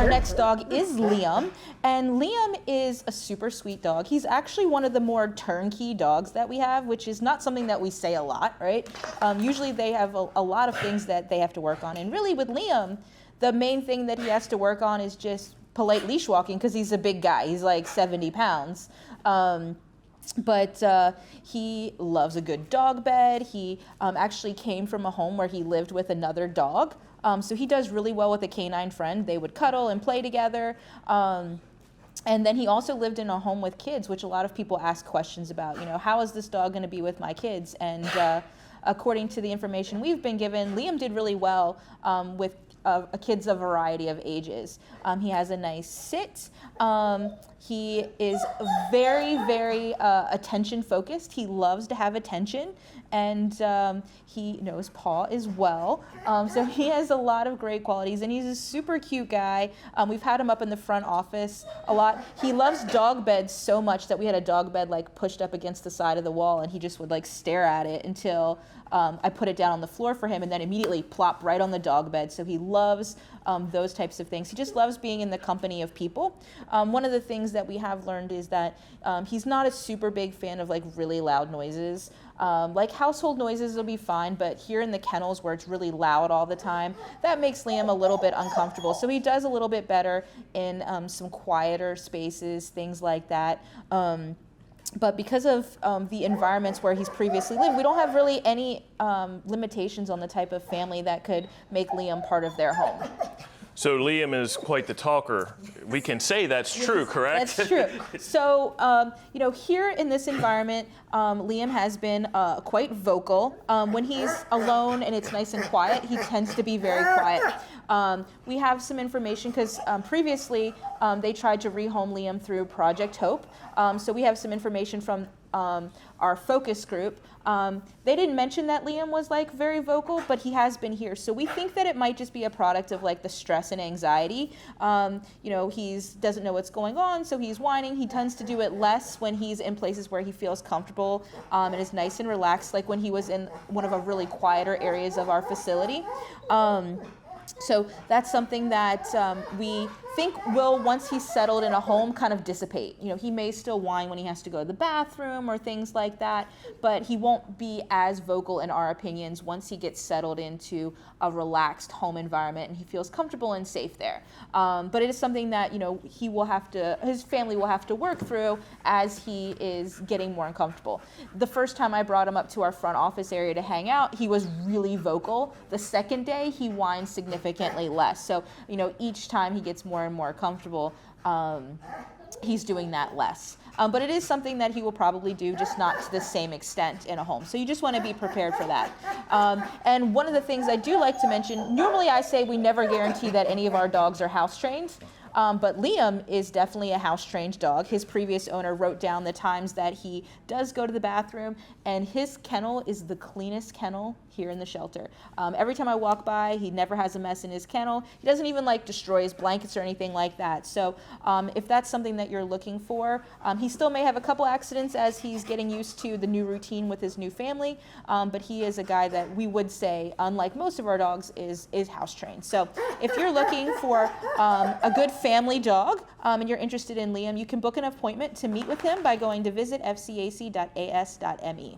Our next dog is Liam, and Liam is a super sweet dog. He's actually one of the more turnkey dogs that we have, which is not something that we say a lot, right? Usually they have a lot of things that they have to work on, and really with Liam, the main thing that he has to work on is just polite leash walking, because he's a big guy. He's like 70 pounds. But he loves a good dog bed. He actually came from a home where he lived with another dog. So he does really well with a canine friend. They would cuddle and play together. And then he also lived in a home with kids, which a lot of people ask questions about. You know, how is this dog going to be with my kids? And according to the information we've been given, Liam did really well with kids a variety of ages. He has a nice sit. He is very, very attention focused. He loves to have attention, and he knows paw as well. So he has a lot of great qualities, and he's a super cute guy. We've had him up in the front office a lot. He loves dog beds so much that we had a dog bed like pushed up against the side of the wall, and he just would like stare at it until I put it down on the floor for him, and then immediately plop right on the dog bed. So he loves those types of things. He just loves being in the company of people. One of the things that we have learned is that he's not a super big fan of like really loud noises. Like household noises will be fine, but here in the kennels where it's really loud all the time, that makes Liam a little bit uncomfortable. So he does a little bit better in some quieter spaces, things like that. But because of the environments where he's previously lived, we don't have really any limitations on the type of family that could make Liam part of their home. So Liam is quite the talker. We can say that's true, correct? That's true. So, you know, here in this environment, Liam has been quite vocal. When he's alone and it's nice and quiet, he tends to be very quiet. We have some information because previously they tried to rehome Liam through Project Hope. So we have some information from our focus group. They didn't mention that Liam was like very vocal, but he has been here. So we think that it might just be a product of like the stress and anxiety. You know, doesn't know what's going on, so he's whining. He tends to do it less when he's in places where he feels comfortable and is nice and relaxed, like when he was in one of our really quieter areas of our facility. So that's something that we think will, once he's settled in a home, kind of dissipate. You know, he may still whine when he has to go to the bathroom or things like that, but he won't be as vocal in our opinions once he gets settled into a relaxed home environment and he feels comfortable and safe there. But it is something that, you know, his family will have to work through as he is getting more uncomfortable. The first time I brought him up to our front office area to hang out, he was really vocal. The second day, he whined significantly less. So, you know, each time he gets more and more comfortable, he's doing that less. But it is something that he will probably do, just not to the same extent in a home. So you just want to be prepared for that. And one of the things I do like to mention, normally I say we never guarantee that any of our dogs are house trained. But Liam is definitely a house-trained dog. His previous owner wrote down the times that he does go to the bathroom, and his kennel is the cleanest kennel here in the shelter. Every time I walk by, he never has a mess in his kennel. He doesn't even like destroy his blankets or anything like that. So if that's something that you're looking for, he still may have a couple accidents as he's getting used to the new routine with his new family, but he is a guy that we would say, unlike most of our dogs, is house-trained. So if you're looking for a good family dog and you're interested in Liam, you can book an appointment to meet with him by going to visit fcac.as.me.